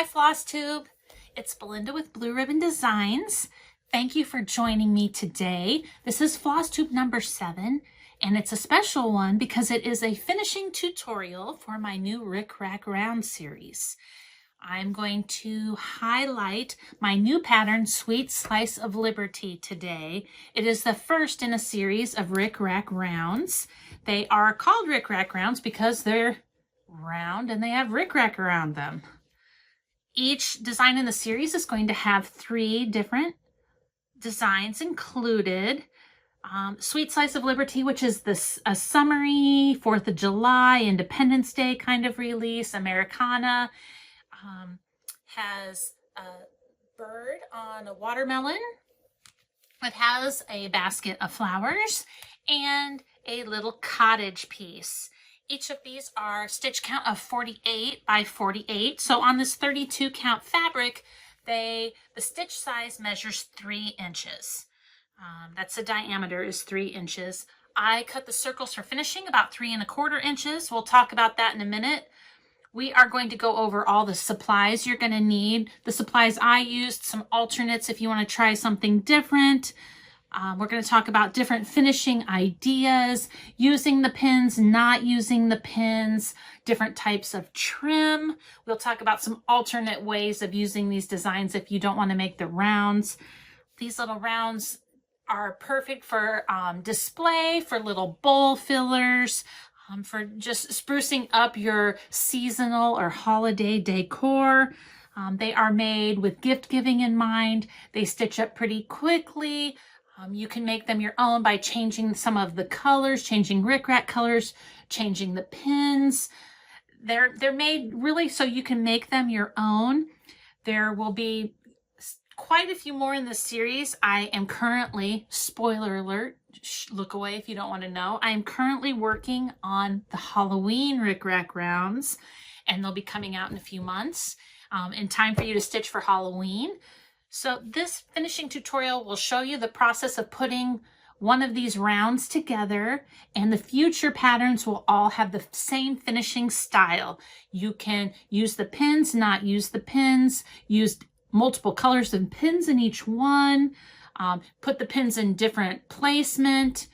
Hi FlossTube, it's Belinda with Blue Ribbon Designs. Thank you for joining me today. This is FlossTube number 7, and it's a special one because it is a finishing tutorial for my new Rick Rack Round series. I'm going to highlight my new pattern, Sweet Slice of Liberty, today. It is the first in a series of Rick Rack Rounds. They are called Rick Rack Rounds because they're round and they have Rick Rack around them. Each design in the series is going to have 3 different designs included. Sweet Slice of Liberty, which is a summery 4th of July, Independence Day kind of release. Americana has a bird on a watermelon. It has a basket of flowers and a little cottage piece. Each of these are stitch count of 48 by 48. So on this 32 count fabric, the stitch size measures 3 inches. That's the diameter is 3 inches. I cut the circles for finishing about 3¼ inches. We'll talk about that in a minute. We are going to go over all the supplies you're going to need. The supplies I used, some alternates if you want to try something different. We're going to talk about different finishing ideas, using the pins, not using the pins, different types of trim. We'll talk about some alternate ways of using these designs if you don't want to make the rounds. These little rounds are perfect for display, for little bowl fillers, for just sprucing up your seasonal or holiday decor. They are made with gift giving in mind. They stitch up pretty quickly. You can make them your own by changing some of the colors, changing Rick Rack colors, changing the pins. They're made really so you can make them your own. There will be quite a few more in this series. I am currently, spoiler alert, look away if you don't want to know, I am currently working on the Halloween Rick Rack rounds, and they'll be coming out in a few months in time for you to stitch for Halloween. So this finishing tutorial will show you the process of putting one of these rounds together, and the future patterns will all have the same finishing style. You can use the pins, not use the pins, use multiple colors and pins in each one, put the pins in different placement,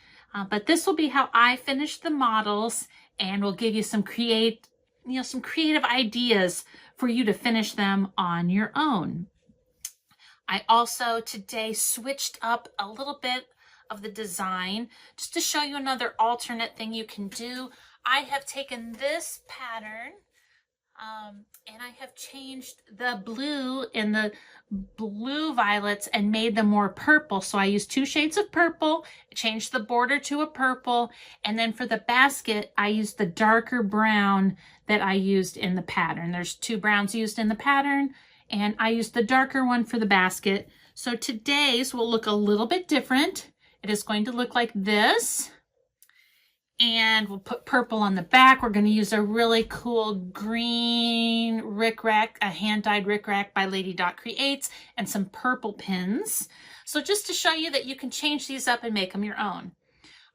but this will be how I finish the models, and will give you some creative ideas for you to finish them on your own. I also today switched up a little bit of the design just to show you another alternate thing you can do. I have taken this pattern and I have changed the blue and the blue violets and made them more purple. So I used 2 shades of purple, changed the border to a purple, and then for the basket, I used the darker brown that I used in the pattern. There's 2 browns used in the pattern, and I used the darker one for the basket. So today's will look a little bit different. It is going to look like this. And we'll put purple on the back. We're going to use a really cool green Rick Rack, a hand-dyed Rick Rack by Lady Dot Creates, and some purple pins. So just to show you that you can change these up and make them your own.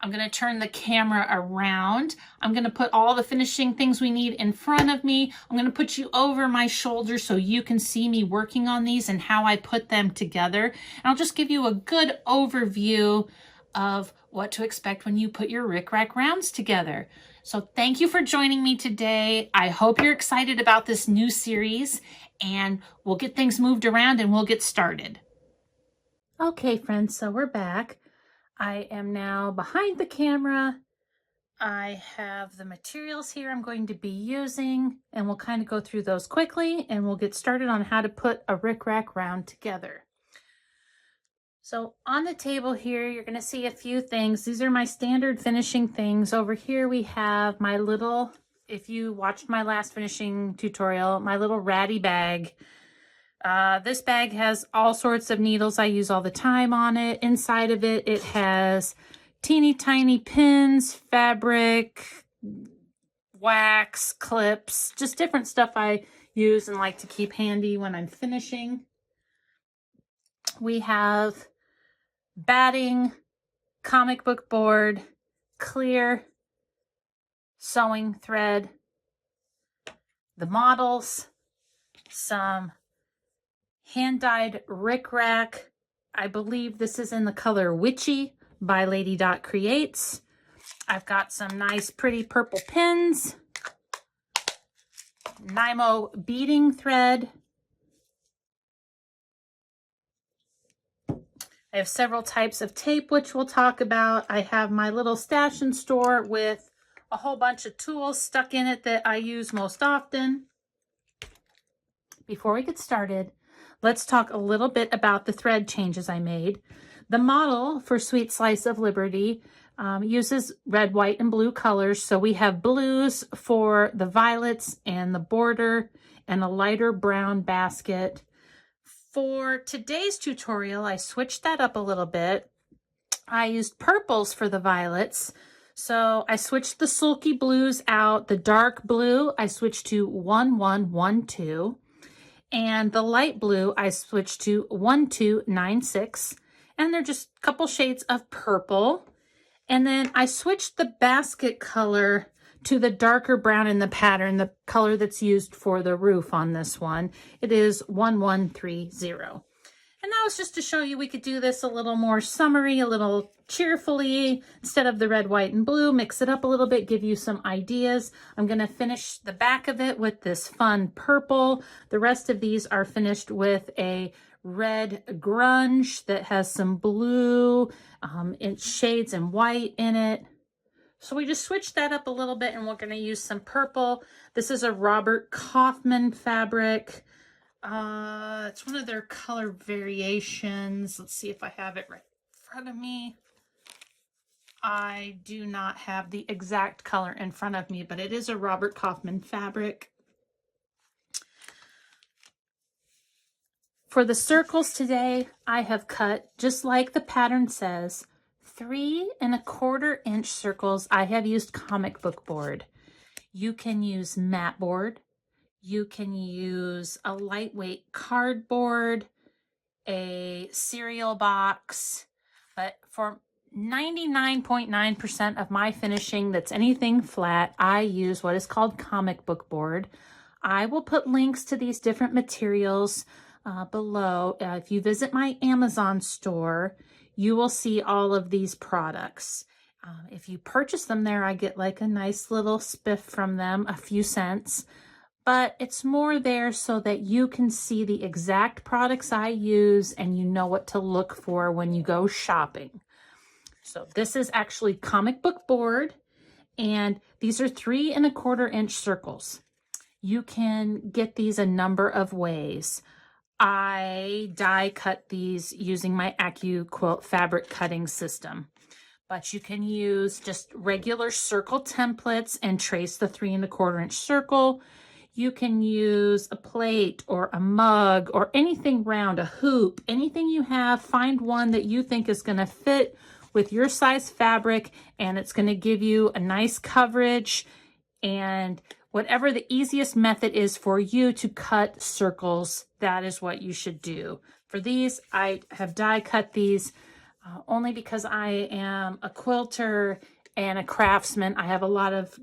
I'm going to turn the camera around. I'm going to put all the finishing things we need in front of me. I'm going to put you over my shoulder so you can see me working on these and how I put them together. And I'll just give you a good overview of what to expect when you put your Rick Rack rounds together. So thank you for joining me today. I hope you're excited about this new series, and we'll get things moved around and we'll get started. Okay, friends, so we're back. I am now behind the camera. I have the materials here I'm going to be using, and we'll kind of go through those quickly, and we'll get started on how to put a Rick Rack round together. So on the table here, you're going to see a few things. These are my standard finishing things. Over here we have my little, if you watched my last finishing tutorial, my little ratty bag. This bag has all sorts of needles I use all the time on it. Inside of it, it has teeny tiny pins, fabric, wax, clips, just different stuff I use and like to keep handy when I'm finishing. We have batting, comic book board, clear sewing thread, the models, some hand-dyed rickrack. I believe this is in the color Witchy by Lady Dot Creates. I've got some nice pretty purple pins, Nymo beading thread. I have several types of tape, which we'll talk about. I have my little stash and store with a whole bunch of tools stuck in it that I use most often. Before we get started, let's talk a little bit about the thread changes I made. The model for Sweet Slice of Liberty uses red, white, and blue colors. So we have blues for the violets and the border and a lighter brown basket. For today's tutorial, I switched that up a little bit. I used purples for the violets. So I switched the sulky blues out. The dark blue, I switched to 1112. And the light blue, I switched to 1296. And they're just a couple shades of purple. And then I switched the basket color to the darker brown in the pattern, the color that's used for the roof on this one. It is 1130. And that was just to show you we could do this a little more summery, a little cheerfully, instead of the red, white, and blue. Mix it up a little bit, give you some ideas. I'm going to finish the back of it with this fun purple. The rest of these are finished with a red grunge that has some blue in shades and white in it. So we just switched that up a little bit, and we're going to use some purple. This is a Robert Kaufman fabric. It's one of their color variations. Let's see if I have it right in front of me. I do not have the exact color in front of me, but it is a Robert Kaufman fabric. For the circles today, I have cut, just like the pattern says, 3 1/4 inch circles. I have used comic book board. You can use mat board. You can use a lightweight cardboard, a cereal box. But for 99.9% of my finishing that's anything flat, I use what is called comic book board. I will put links to these different materials below. If you visit my Amazon store, you will see all of these products. If you purchase them there, I get like a nice little spiff from them, a few cents, but it's more there so that you can see the exact products I use and you know what to look for when you go shopping. So this is actually comic book board, and these are 3 1/4 inch circles. You can get these a number of ways. I die cut these using my AccuQuilt fabric cutting system, but you can use just regular circle templates and trace the 3 1/4 inch circle. You can use a plate or a mug or anything round, a hoop, anything you have. Find one that you think is going to fit with your size fabric, and it's going to give you a nice coverage. And whatever the easiest method is for you to cut circles, that is what you should do. For these, I have die cut these only because I am a quilter and a craftsman. I have a lot of,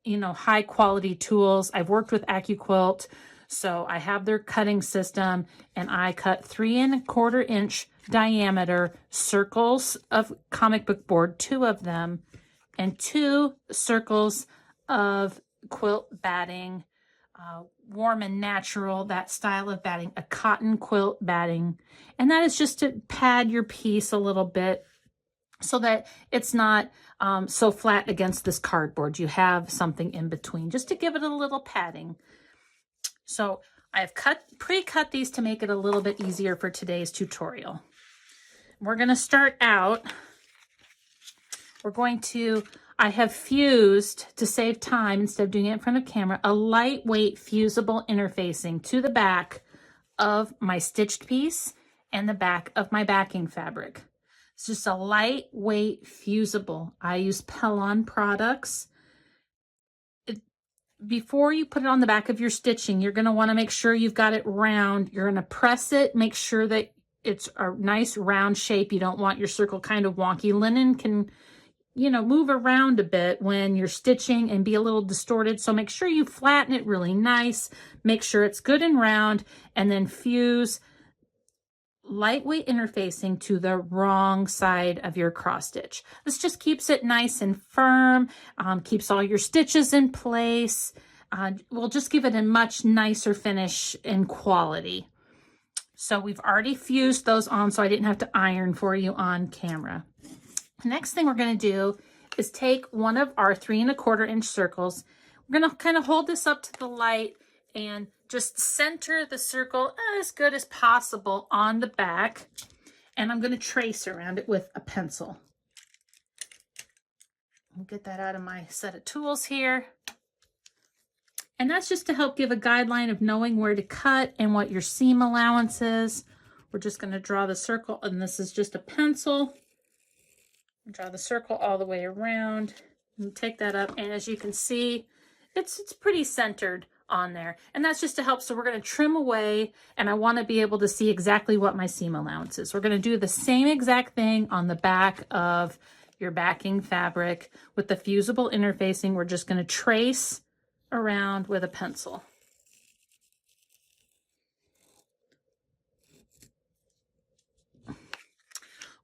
high quality tools. I've worked with AccuQuilt, so I have their cutting system, and I cut 3 1/4 inch diameter circles of comic book board, 2 of them, and 2 circles of quilt batting, warm and natural, that style of batting, a cotton quilt batting. And that is just to pad your piece a little bit so that it's not so flat against this cardboard. You have something in between just to give it a little padding. So I have pre-cut these to make it a little bit easier for today's tutorial. We're going to start out, I have fused, to save time instead of doing it in front of camera, a lightweight fusible interfacing to the back of my stitched piece and the back of my backing fabric. It's just a lightweight fusible. I use Pellon products. Before you put it on the back of your stitching, you're going to want to make sure you've got it round. You're going to press it, make sure that it's a nice round shape. You don't want your circle kind of wonky. Linen can move around a bit when you're stitching and be a little distorted. So make sure you flatten it really nice, make sure it's good and round, and then fuse lightweight interfacing to the wrong side of your cross stitch. This just keeps it nice and firm, keeps all your stitches in place. We'll just give it a much nicer finish and quality. So we've already fused those on, so I didn't have to iron for you on camera. The next thing we're going to do is take one of our 3 1/4 inch circles. We're going to kind of hold this up to the light and just center the circle as good as possible on the back. And I'm going to trace around it with a pencil. I'll get that out of my set of tools here. And that's just to help give a guideline of knowing where to cut and what your seam allowance is. We're just going to draw the circle, and this is just a pencil. Draw the circle all the way around and take that up, and as you can see, it's pretty centered on there, and that's just to help. So we're going to trim away, and I want to be able to see exactly what my seam allowance is. We're going to do the same exact thing on the back of your backing fabric with the fusible interfacing. We're just going to trace around with a pencil.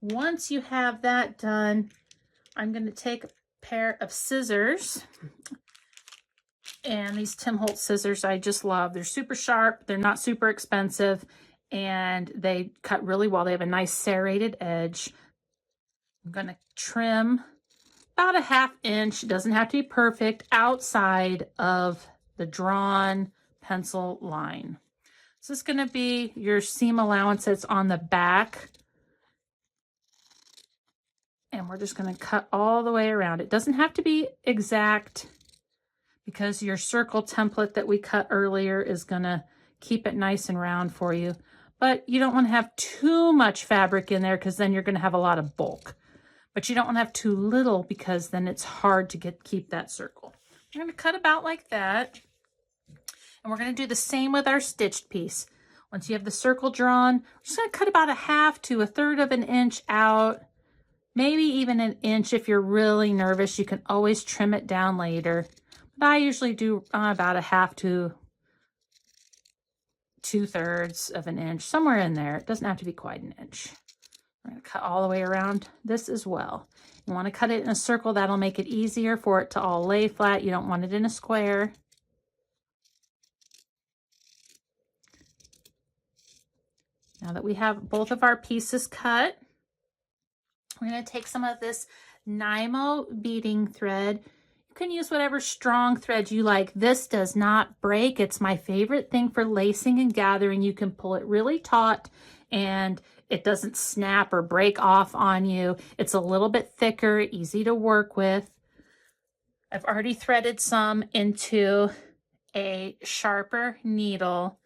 Once you have that done, I'm going to take a pair of scissors, and these Tim Holtz scissors I just love. They're super sharp, they're not super expensive, and they cut really well. They have a nice serrated edge. I'm going to trim about a 1/2 inch, it doesn't have to be perfect, outside of the drawn pencil line. So this is going to be your seam allowance that's on the back. And we're just going to cut all the way around. It doesn't have to be exact because your circle template that we cut earlier is going to keep it nice and round for you. But you don't want to have too much fabric in there because then you're going to have a lot of bulk. But you don't want to have too little because then it's hard to keep that circle. We're going to cut about like that. And we're going to do the same with our stitched piece. Once you have the circle drawn, we're just going to cut about a 1/2 to 1/3 of an inch out. Maybe even an inch if you're really nervous. You can always trim it down later. But I usually do about a 1/2 to 2/3 of an inch, somewhere in there. It doesn't have to be quite an inch. We're going to cut all the way around this as well. You want to cut it in a circle. That'll make it easier for it to all lay flat. You don't want it in a square. Now that we have both of our pieces cut, we're going to take some of this Nymo beading thread. You can use whatever strong thread you like. This does not break. It's my favorite thing for lacing and gathering. You can pull it really taut and it doesn't snap or break off on you. It's a little bit thicker, easy to work with. I've already threaded some into a sharper needle.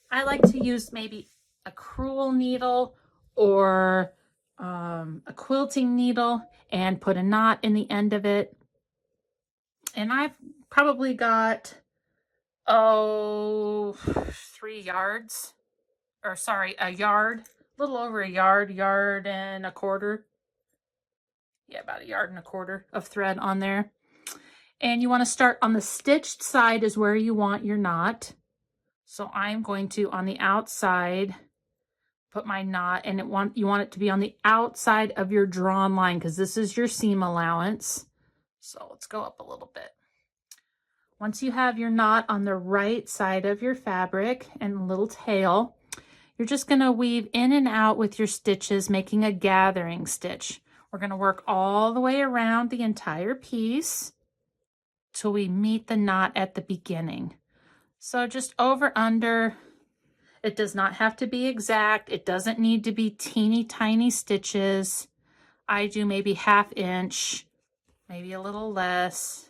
I like to use maybe a crewel needle or a quilting needle and put a knot in the end of it. And I've probably got, 3 yards, or sorry, a yard, a little over a yard, 1 and a quarter. Yeah, about 1 and a quarter of thread on there. And you want to start on the stitched side is where you want your knot. So I'm going to, on the outside, put my knot, and you want it to be on the outside of your drawn line because this is your seam allowance. So let's go up a little bit. Once you have your knot on the right side of your fabric and a little tail, you're just going to weave in and out with your stitches, making a gathering stitch. We're going to work all the way around the entire piece till we meet the knot at the beginning. So just over under. It does not have to be exact. It doesn't need to be teeny tiny stitches. I do maybe 1/2 inch, maybe a little less,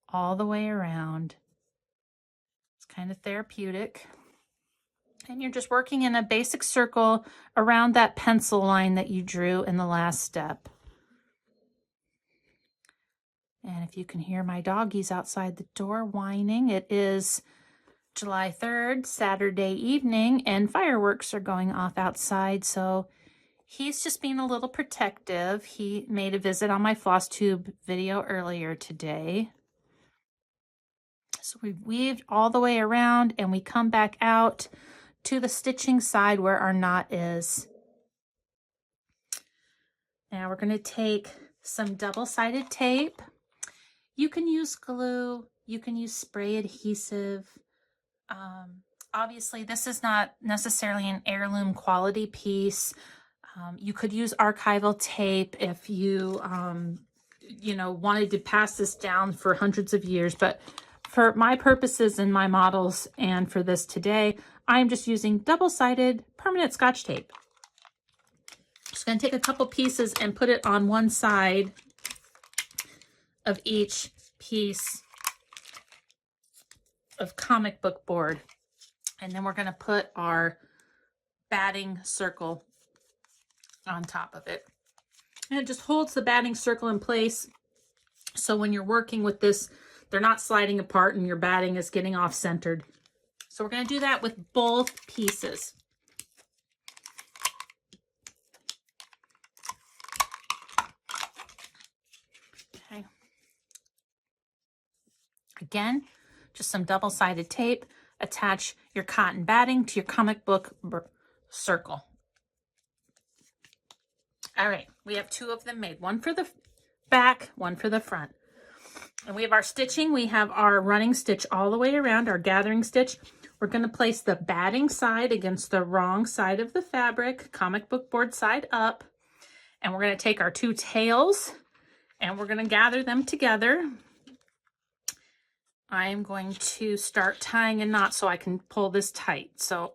all the way around. It's kind of therapeutic. And you're just working in a basic circle around that pencil line that you drew in the last step. And if you can hear my doggies outside the door whining, it is July 3rd, Saturday evening, and fireworks are going off outside, so he's just being a little protective. He made a visit on my floss tube video earlier today. So we've weaved all the way around and we come back out to the stitching side where our knot is. Now we're going to take some double-sided tape. You can use glue, you can use spray adhesive. Obviously, this is not necessarily an heirloom quality piece. You could use archival tape if you, you know, wanted to pass this down for hundreds of years. But for my purposes and my models and for this today, I'm just using double-sided permanent Scotch tape. Just going to take a couple pieces and put it on one side of each piece of comic book board. And then we're going to put our batting circle on top of it. And it just holds the batting circle in place. So when you're working with this, they're not sliding apart and your batting is getting off centered. So we're going to do that with both pieces. Okay. Again, just some double-sided tape. Attach your cotton batting to your comic book circle. All right, we have two of them made. One for the back, one for the front. And we have our stitching. We have our running stitch all the way around, our gathering stitch. We're going to place the batting side against the wrong side of the fabric, comic book board side up. And we're going to take our two tails and we're going to gather them together. I'm going to start tying a knot so I can pull this tight. So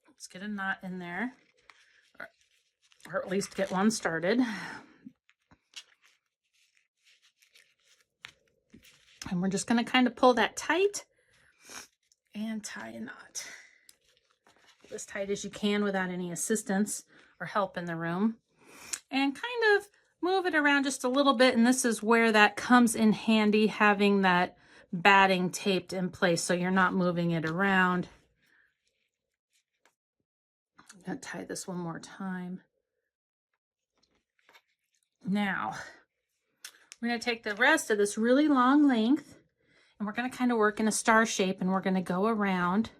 let's get a knot in there, or at least get one started. And we're just going to kind of pull that tight and tie a knot. Pull as tight as you can without any assistance or help in the room. And kind of move it around just a little bit. And this is where that comes in handy, having that batting taped in place so you're not moving it around. I'm going to tie this one more time. Now, we're going to take the rest of this really long length and we're going to kind of work in a star shape, and we're going to go around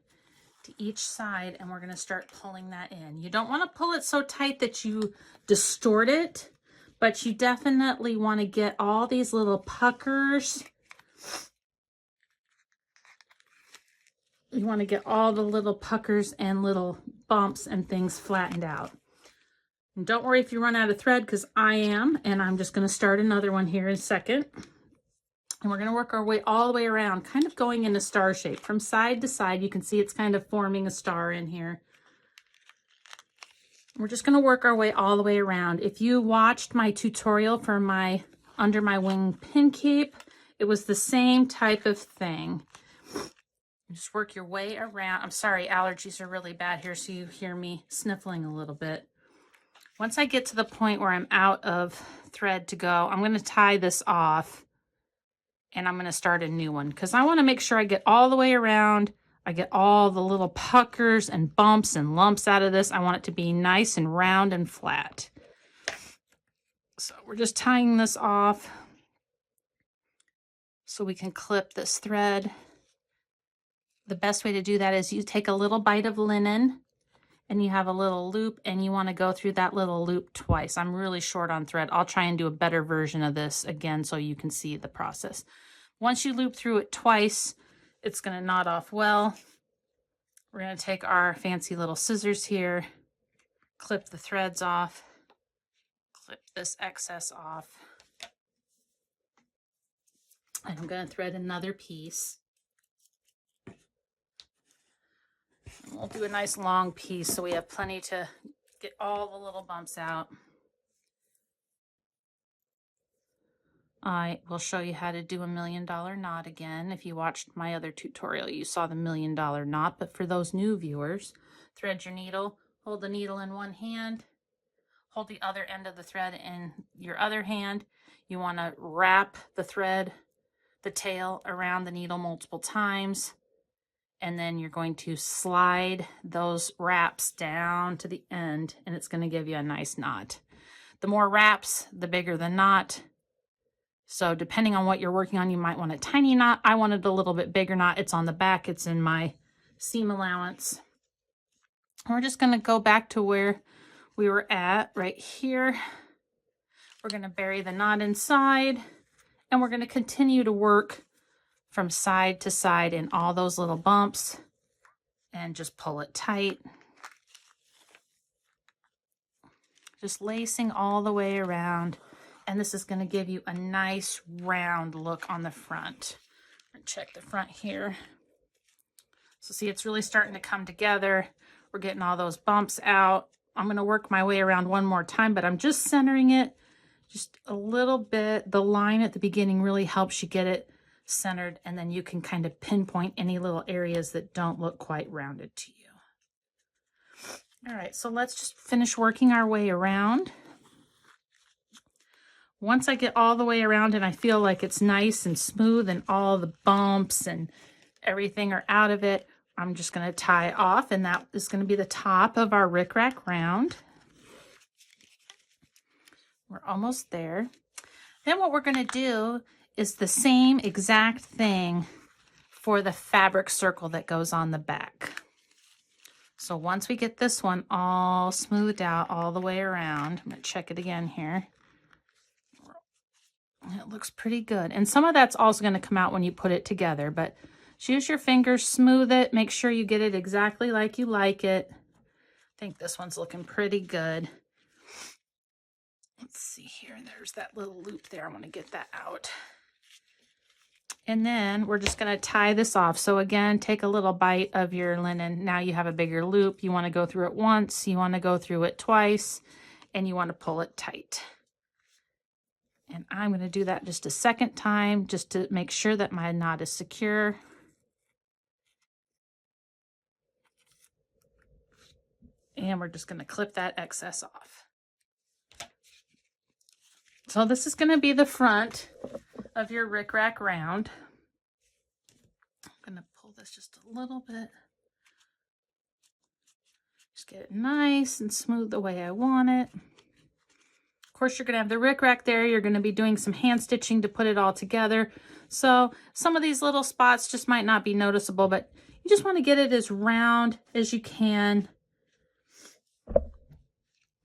to each side and we're going to start pulling that in. You don't want to pull it so tight that you distort it, but you definitely want to get all these little puckers. You want to get all the little puckers and little bumps and things flattened out. And don't worry if you run out of thread, because I am, and I'm just going to start another one here in a second. And we're going to work our way all the way around, kind of going in a star shape. From side to side, you can see it's kind of forming a star in here. We're just going to work our way all the way around. If you watched my tutorial for my Under My Wing pin keep, it was the same type of thing. Just work your way around. I'm sorry, allergies are really bad here, so you hear me sniffling a little bit. Once I get to the point where I'm out of thread to go, I'm going to tie this off and I'm going to start a new one, because I want to make sure I get all the way around. I get all the little puckers and bumps and lumps out of this. I want it to be nice and round and flat. So we're just tying this off so we can clip this thread. The best way to do that is you take a little bite of linen and you have a little loop, and you want to go through that little loop twice. I'm really short on thread. I'll try and do a better version of this again so you can see the process. Once you loop through it twice, it's going to knot off well. We're going to take our fancy little scissors here, clip the threads off, clip this excess off, and I'm going to thread another piece. We'll do a nice long piece so we have plenty to get all the little bumps out. I will show you how to do a $1 million knot again. If you watched my other tutorial, you saw the $1 million knot, but for those new viewers, thread your needle, hold the needle in one hand, hold the other end of the thread in your other hand. You want to wrap the thread, the tail, around the needle multiple times. and then you're going to slide those wraps down to the end, and it's going to give you a nice knot. The more wraps, the bigger the knot. So depending on what you're working on, you might want a tiny knot. I wanted a little bit bigger knot. It's on the back. It's in my seam allowance. We're just going to go back to where we were at right here. We're going to bury the knot inside, and we're going to continue to work from side to side in all those little bumps and just pull it tight. Just lacing all the way around. And this is going to give you a nice round look on the front. Check the front here. So see, it's really starting to come together. We're getting all those bumps out. I'm going to work my way around one more time, but I'm just centering it just a little bit. The line at the beginning really helps you get it centered, and then you can kind of pinpoint any little areas that don't look quite rounded to you. All right, so let's just finish working our way around. Once I get all the way around and I feel like it's nice and smooth and all the bumps and everything are out of it, I'm just going to tie off, and that is going to be the top of our rickrack round. We're almost there. Then what we're going to do is the same exact thing for the fabric circle that goes on the back. So once we get this one all smoothed out all the way around, I'm going to check it again here. It looks pretty good. And some of that's also going to come out when you put it together, but just use your fingers, smooth it, make sure you get it exactly like you like it. I think this one's looking pretty good. Let's see here. There's that little loop there. I want to get that out. And then we're just going to tie this off. So again, take a little bite of your linen. Now you have a bigger loop. You want to go through it once, you want to go through it twice, and you want to pull it tight. And I'm going to do that just a second time just to make sure that my knot is secure. And we're just going to clip that excess off. So this is going to be the front of your rickrack round. I'm going to pull this just a little bit. Just get it nice and smooth the way I want it. Of course, you're going to have the rickrack there. You're going to be doing some hand stitching to put it all together. So some of these little spots just might not be noticeable, but you just want to get it as round as you can.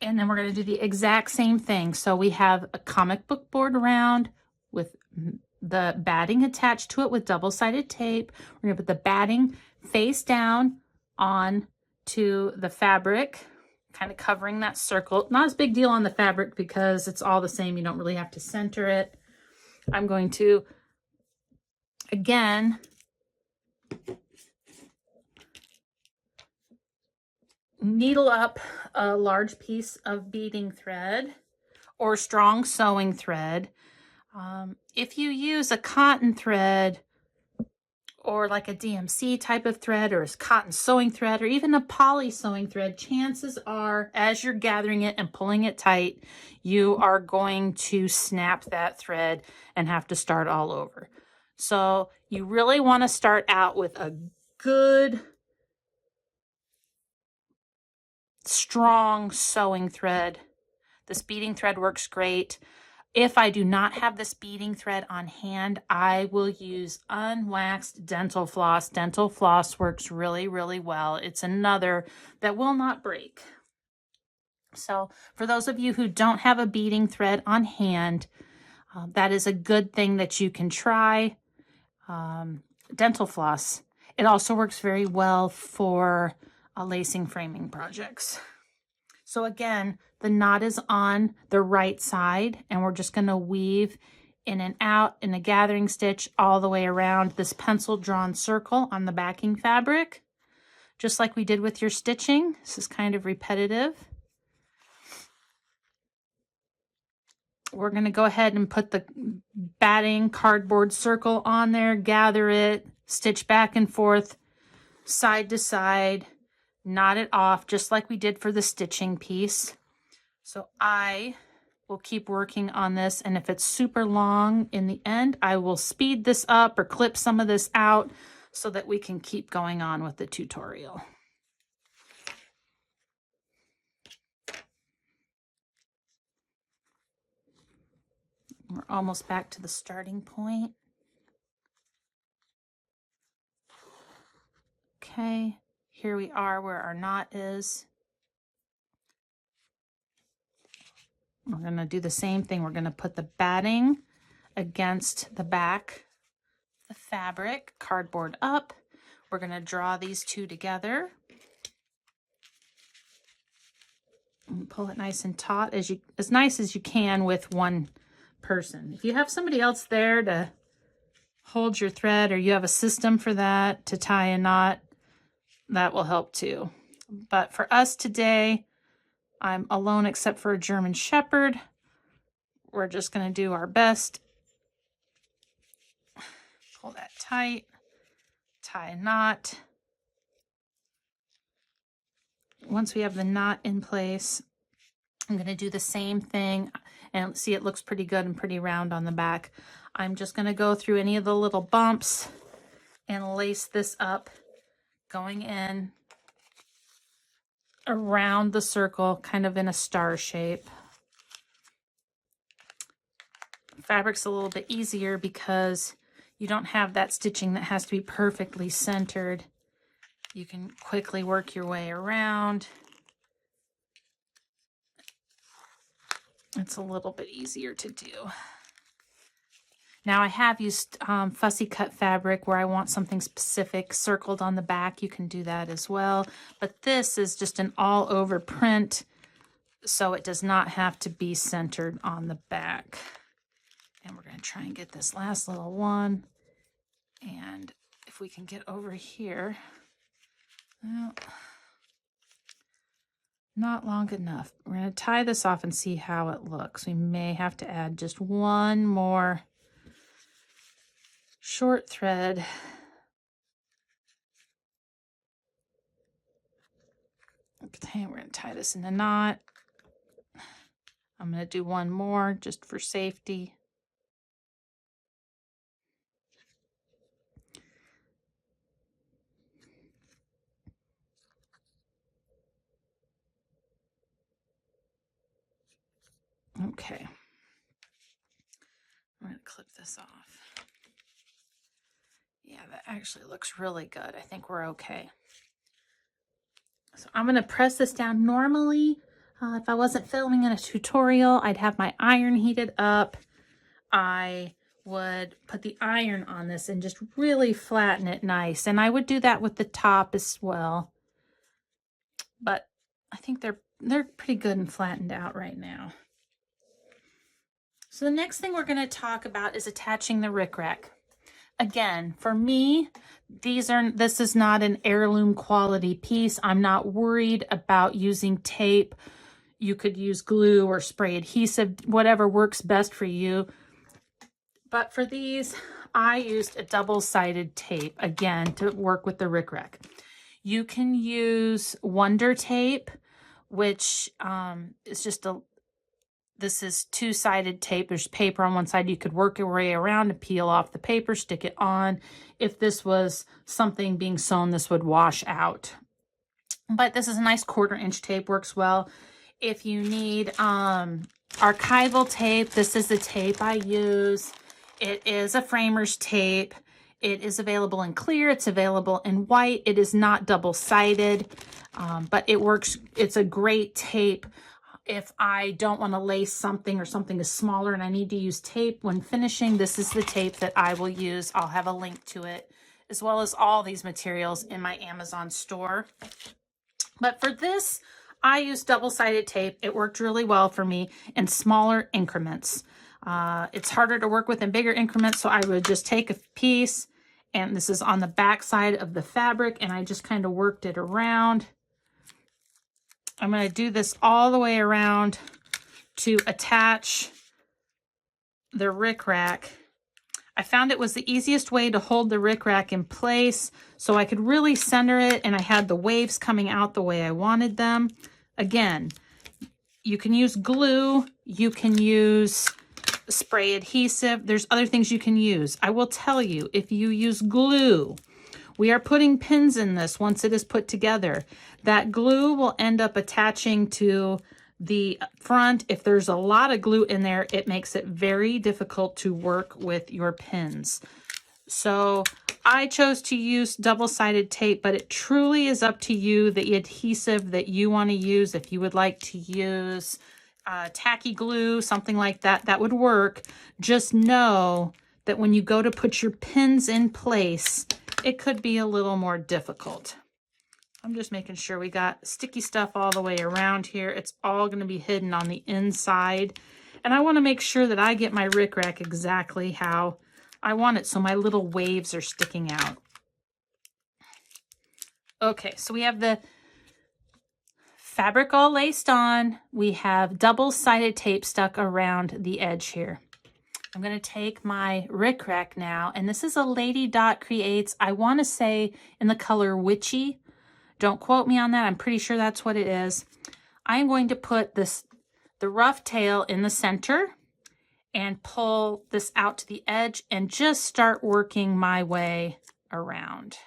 And then we're going to do the exact same thing. So we have a comic book board round with the batting attached to it with double-sided tape. We're going to put the batting face down on to the fabric, kind of covering that circle. Not as big deal on the fabric because it's all the same. You don't really have to center it. I'm going to, again, needle up a large piece of beading thread or strong sewing thread. If you use a cotton thread or like a DMC type of thread or a cotton sewing thread or even a poly sewing thread, chances are as you're gathering it and pulling it tight, you are going to snap that thread and have to start all over. So you really want to start out with a good, strong sewing thread. This beading thread works great. If I do not have this beading thread on hand, I will use unwaxed dental floss. Dental floss works really, really well. It's another that will not break. So for those of you who don't have a beading thread on hand, that is a good thing that you can try. Dental floss. It also works very well for lacing framing projects. So again, the knot is on the right side, and we're just going to weave in and out in a gathering stitch all the way around this pencil drawn circle on the backing fabric, just like we did with your stitching. This is kind of repetitive. We're going to go ahead and put the batting cardboard circle on there, gather it, stitch back and forth, side to side, knot it off just like we did for the stitching piece. So I will keep working on this, and if it's super long in the end, I will speed this up or clip some of this out so that we can keep going on with the tutorial. We're almost back to the starting point. Okay, here we are where our knot is. We're going to do the same thing. We're going to put the batting against the back, the fabric, cardboard up. We're going to draw these two together. And pull it nice and taut, as nice as you can with one person. If you have somebody else there to hold your thread, or you have a system for that to tie a knot, that will help too. But for us today, I'm alone except for a German Shepherd. We're just going to do our best. Pull that tight, tie a knot. Once we have the knot in place, I'm going to do the same thing, and see, it looks pretty good and pretty round on the back. I'm just going to go through any of the little bumps and lace this up, going in around the circle, kind of in a star shape. Fabric's a little bit easier because you don't have that stitching that has to be perfectly centered. You can quickly work your way around. It's a little bit easier to do. Now I have used fussy cut fabric where I want something specific circled on the back. You can do that as well. But this is just an all over print, so it does not have to be centered on the back. And we're going to try and get this last little one. And if we can get over here, well, not long enough. We're going to tie this off and see how it looks. We may have to add just one more short thread. Okay, we're going to tie this in a knot. I'm going to do one more just for safety. Okay. I'm going to clip this off. Yeah, that actually looks really good. I think we're okay. So I'm going to press this down. Normally, if I wasn't filming in a tutorial, I'd have my iron heated up. I would put the iron on this and just really flatten it nice. And I would do that with the top as well. But I think they're pretty good and flattened out right now. So the next thing we're going to talk about is attaching the rickrack. Again, for me, this is not an heirloom quality piece. I'm not worried about using tape. You could use glue or spray adhesive, whatever works best for you. But for these, I used a double-sided tape, again, to work with the rickrack. You can use Wonder Tape, which is just this is two-sided tape. There's paper on one side. You could work your way around and peel off the paper, stick it on. If this was something being sewn, this would wash out. But this is a nice 1/4-inch tape, works well. If you need archival tape, this is the tape I use. It is a framer's tape. It is available in clear. It's available in white. It is not double-sided, but it works. It's a great tape. If I don't want to lace something or something is smaller and I need to use tape when finishing, this is the tape that I will use. I'll have a link to it, as well as all these materials in my Amazon store. But for this, I used double-sided tape. It worked really well for me in smaller increments. It's harder to work with in bigger increments, so I would just take a piece, and this is on the back side of the fabric, and I just kind of worked it around. I'm going to do this all the way around to attach the rickrack. I found it was the easiest way to hold the rickrack in place so I could really center it, and I had the waves coming out the way I wanted them. Again, you can use glue, you can use spray adhesive. There's other things you can use. I will tell you, if you use glue We are putting pins in this once it is put together. That glue will end up attaching to the front. If there's a lot of glue in there, it makes it very difficult to work with your pins. So I chose to use double-sided tape, but it truly is up to you, the adhesive that you want to use. If you would like to use tacky glue, something like that, that would work. Just know that when you go to put your pins in place, it could be a little more difficult. I'm just making sure we got sticky stuff all the way around here. It's all going to be hidden on the inside. And I want to make sure that I get my rickrack exactly how I want it, so my little waves are sticking out. Okay, so we have the fabric all laced on. We have double-sided tape stuck around the edge here. I'm going to take my rickrack now, and this is a Lady Dot Creates, I want to say in the color Witchy. Don't quote me on that. I'm pretty sure that's what it is. I'm going to put the rough tail in the center and pull this out to the edge and just start working my way around.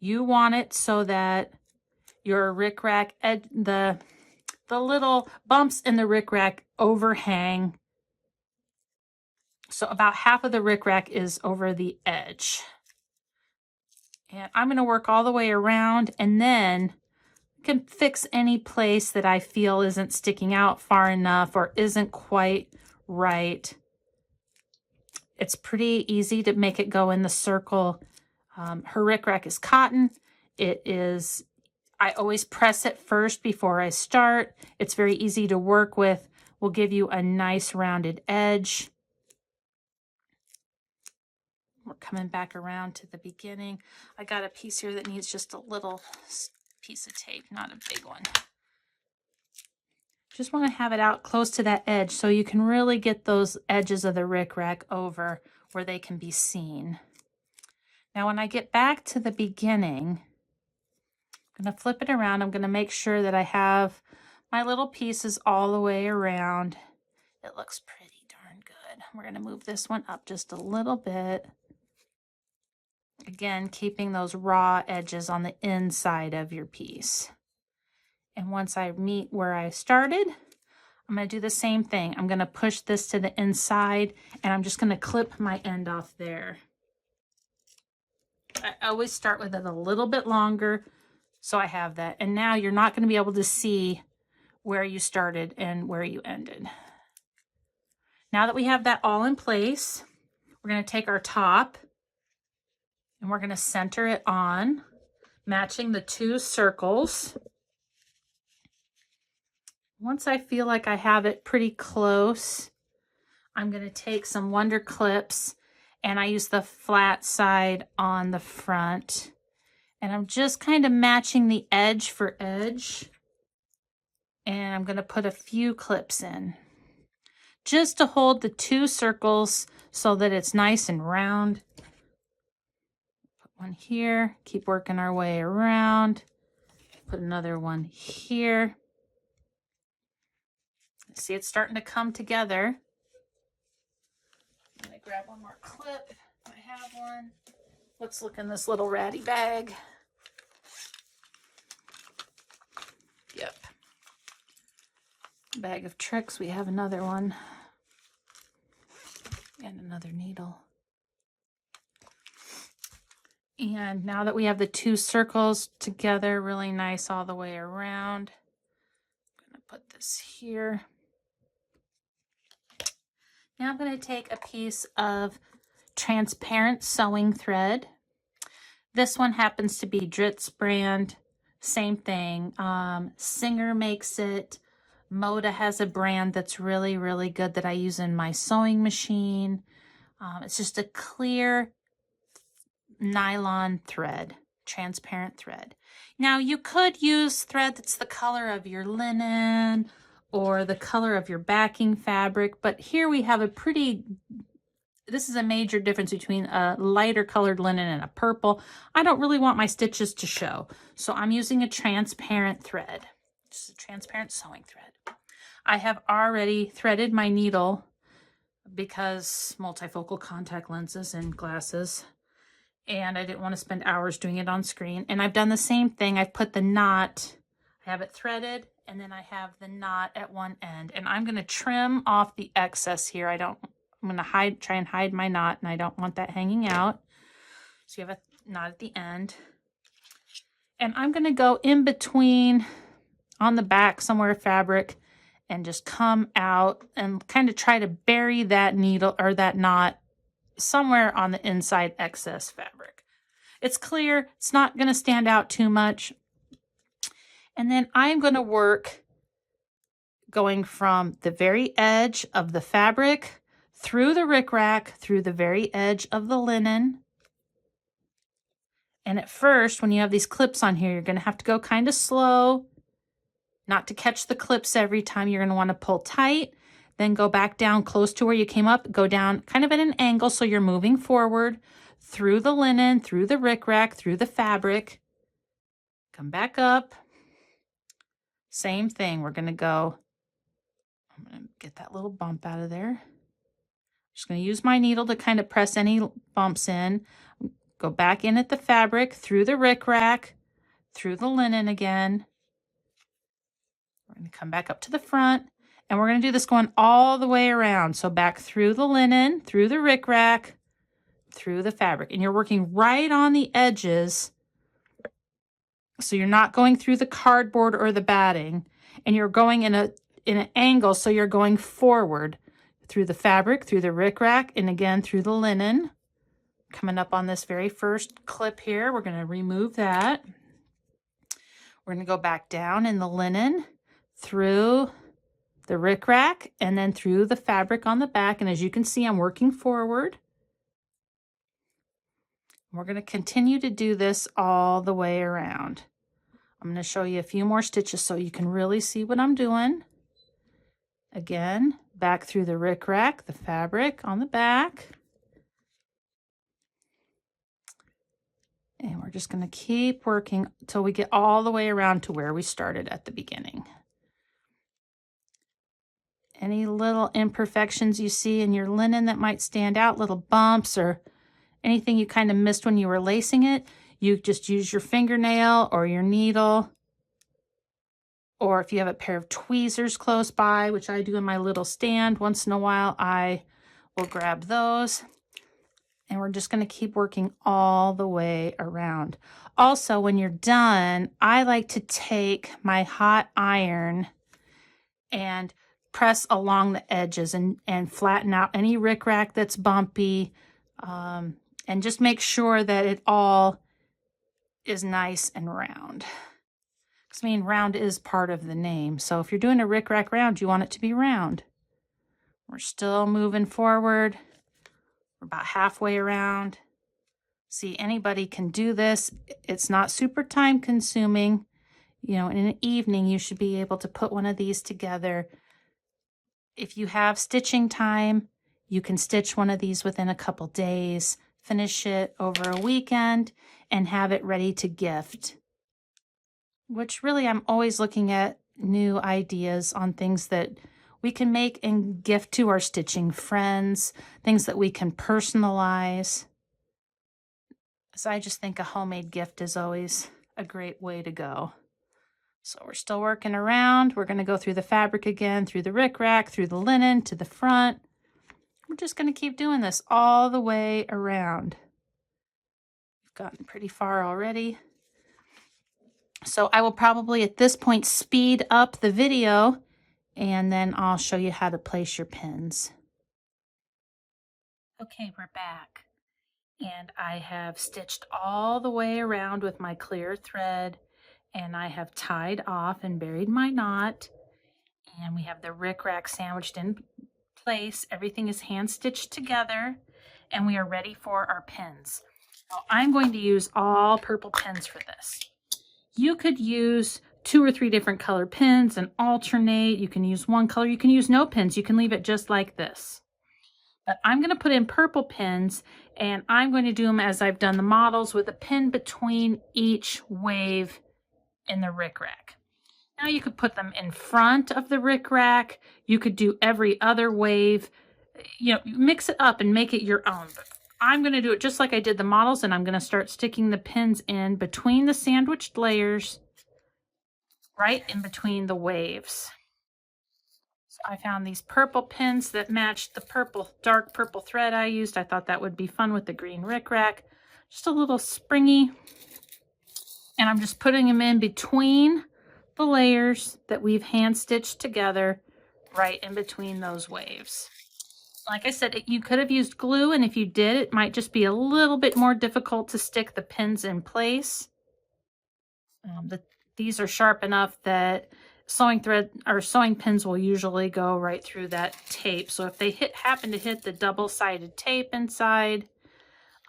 You want it so that your rickrack, the little bumps in the rickrack overhang. So about half of the rickrack is over the edge. And I'm going to work all the way around, and then can fix any place that I feel isn't sticking out far enough or isn't quite right. It's pretty easy to make it go in the circle. Her rickrack is cotton. I always press it first before I start. It's very easy to work with. Will give you a nice rounded edge. We're coming back around to the beginning. I got a piece here that needs just a little piece of tape, not a big one. Just want to have it out close to that edge so you can really get those edges of the rickrack over where they can be seen. Now when I get back to the beginning, I'm going to flip it around. I'm going to make sure that I have my little pieces all the way around. It looks pretty darn good. We're going to move this one up just a little bit. Again, keeping those raw edges on the inside of your piece. And once I meet where I started, I'm going to do the same thing. I'm going to push this to the inside, and I'm just going to clip my end off there. I always start with it a little bit longer, so I have that. And now you're not going to be able to see where you started and where you ended. Now that we have that all in place, we're going to take our top, and we're going to center it on, matching the two circles. Once I feel like I have it pretty close, I'm going to take some Wonder Clips, and I use the flat side on the front. And I'm just kind of matching the edge for edge. And I'm going to put a few clips in, just to hold the two circles so that it's nice and round. One here, keep working our way around. Put another one here. See, it's starting to come together. I'm gonna grab one more clip if I have one. Let's look in this little ratty bag. Yep. Bag of tricks, we have another one. And another needle. And now that we have the two circles together, really nice all the way around, I'm going to put this here. Now I'm going to take a piece of transparent sewing thread. This one happens to be Dritz brand, same thing. Singer makes it. Moda has a brand that's really, really good that I use in my sewing machine. It's just a clear nylon thread, transparent thread. Now you could use thread that's the color of your linen or the color of your backing fabric, but here we have this is a major difference between a lighter colored linen and a purple. I don't really want my stitches to show, so I'm using a transparent thread, just a transparent sewing thread. I have already threaded my needle because multifocal contact lenses and glasses. and I didn't want to spend hours doing it on screen. And I've done the same thing. I've put the knot, I have it threaded, and then I have the knot at one end. And I'm going to trim off the excess here. I'm going to try and hide my knot, and I don't want that hanging out. So you have a knot at the end. And I'm going to go in between on the back somewhere fabric and just come out and kind of try to bury that needle or that knot somewhere on the inside excess fabric. It's clear, it's not going to stand out too much. And then I'm going to work going from the very edge of the fabric through the rickrack, through the very edge of the linen. And at first, when you have these clips on here, you're going to have to go kind of slow, not to catch the clips every time. You're going to want to pull tight, then go back down close to where you came up, go down kind of at an angle so you're moving forward through the linen, through the rickrack, through the fabric. Come back up. Same thing. We're going to go, I'm going to get that little bump out of there. Just going to use my needle to kind of press any bumps in. Go back in at the fabric, through the rickrack, through the linen again. We're going to come back up to the front, and we're going to do this going all the way around. So back through the linen, through the rickrack, through the fabric. And you're working right on the edges. So you're not going through the cardboard or the batting, and you're going in an angle, so you're going forward through the fabric, through the rickrack, and again through the linen. Coming up on this very first clip here, we're going to remove that. We're going to go back down in the linen, through the rickrack, and then through the fabric on the back. And as you can see, I'm working forward. We're going to continue to do this all the way around. I'm going to show you a few more stitches so you can really see what I'm doing. Again, back through the rickrack, the fabric on the back. And we're just going to keep working until we get all the way around to where we started at the beginning. Any little imperfections you see in your linen that might stand out, little bumps or anything you kind of missed when you were lacing it, you just use your fingernail or your needle. Or if you have a pair of tweezers close by, which I do in my little stand once in a while, I will grab those. And we're just going to keep working all the way around. Also, when you're done, I like to take my hot iron and press along the edges and flatten out any rickrack that's bumpy, and just make sure that it all is nice and round. Because I mean, round is part of the name. So if you're doing a rickrack round, you want it to be round. We're still moving forward. We're about halfway around. See, anybody can do this. It's not super time consuming. You know, in an evening, you should be able to put one of these together. If you have stitching time, you can stitch one of these within a couple days, finish it over a weekend, and have it ready to gift. Which really, I'm always looking at new ideas on things that we can make and gift to our stitching friends, things that we can personalize. So I just think a homemade gift is always a great way to go. So we're still working around. We're going to go through the fabric again, through the rickrack, through the linen, to the front. We're just going to keep doing this all the way around. We've gotten pretty far already. So I will probably at this point speed up the video, and then I'll show you how to place your pins. Okay, we're back. And I have stitched all the way around with my clear thread, and I have tied off and buried my knot, and we have the rickrack sandwiched in place. Everything is hand stitched together, and we are ready for our pins. Now I'm going to use all purple pins for this. You could use 2 or 3 different color pins and alternate. You can use one color. You can use no pins. You can leave it just like this. But I'm going to put in purple pins, and I'm going to do them as I've done the models, with a pin between each wave in the rickrack. Now you could put them in front of the rickrack. You could do every other wave. You know, mix it up and make it your own. But I'm going to do it just like I did the models, and I'm going to start sticking the pins in between the sandwiched layers, right in between the waves. So I found these purple pins that matched the purple, dark purple thread I used. I thought that would be fun with the green rickrack. Just a little springy. And I'm just putting them in between the layers that we've hand stitched together, right in between those waves. Like I said, you could have used glue, and if you did, it might just be a little bit more difficult to stick the pins in place. These are sharp enough that sewing thread or sewing pins will usually go right through that tape. So if they happen to hit the double-sided tape inside,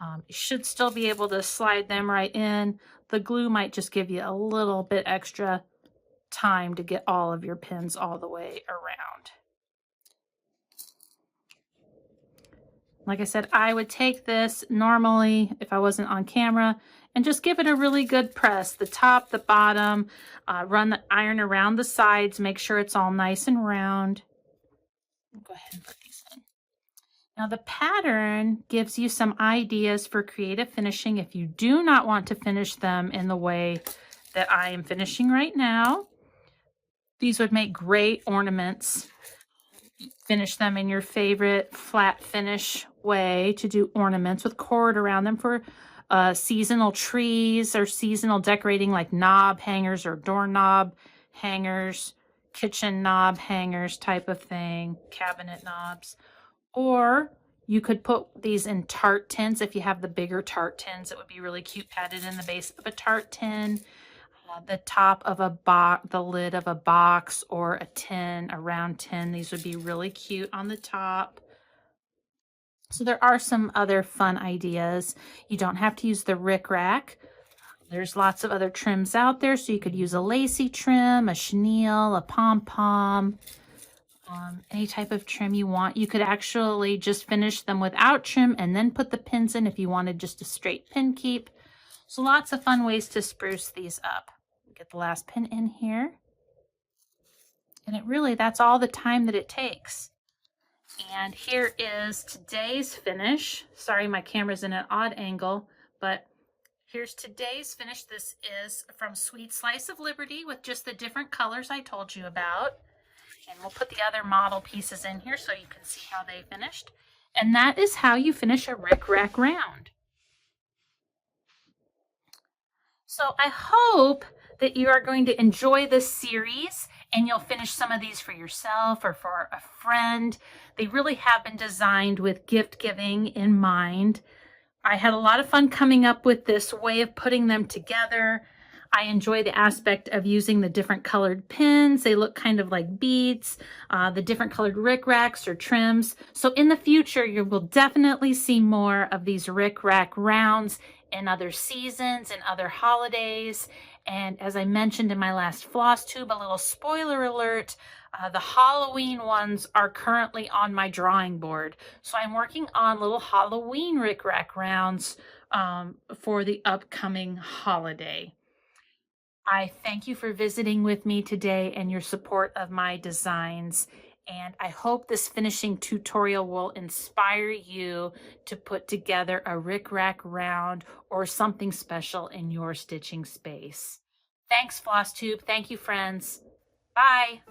you should still be able to slide them right in. The glue might just give you a little bit extra time to get all of your pins all the way around. Like I said, I would take this normally if I wasn't on camera and just give it a really good press. The top, the bottom, run the iron around the sides, make sure it's all nice and round. Go ahead and put these in. Now the pattern gives you some ideas for creative finishing if you do not want to finish them in the way that I am finishing right now. These would make great ornaments. Finish them in your favorite flat finish way to do ornaments with cord around them for seasonal trees or seasonal decorating like knob hangers or doorknob hangers, kitchen knob hangers type of thing, cabinet knobs. Or you could put these in tart tins. If you have the bigger tart tins, it would be really cute added in the base of a tart tin, the top of a box, the lid of a box or a tin, a round tin. These would be really cute on the top. So there are some other fun ideas. You don't have to use the rickrack. There's lots of other trims out there. So you could use a lacy trim, a chenille, a pom-pom, any type of trim you want. You could actually just finish them without trim and then put the pins in if you wanted just a straight pin keep. So lots of fun ways to spruce these up. Get the last pin in here. And that's all the time that it takes. And here is today's finish. Sorry, my camera's in an odd angle, but here's today's finish. This is from Sweet Slice of Liberty with just the different colors I told you about. And we'll put the other model pieces in here so you can see how they finished. And that is how you finish a rickrack round. So I hope that you are going to enjoy this series and you'll finish some of these for yourself or for a friend. They really have been designed with gift giving in mind. I had a lot of fun coming up with this way of putting them together. I enjoy the aspect of using the different colored pins. They look kind of like beads, the different colored rickracks or trims. So in the future, you will definitely see more of these rickrack rounds in other seasons and other holidays. And as I mentioned in my last floss tube, a little spoiler alert, the Halloween ones are currently on my drawing board. So I'm working on little Halloween rickrack rounds for the upcoming holiday. I thank you for visiting with me today and your support of my designs. And I hope this finishing tutorial will inspire you to put together a rickrack round or something special in your stitching space. Thanks, Floss Tube. Thank you, friends. Bye.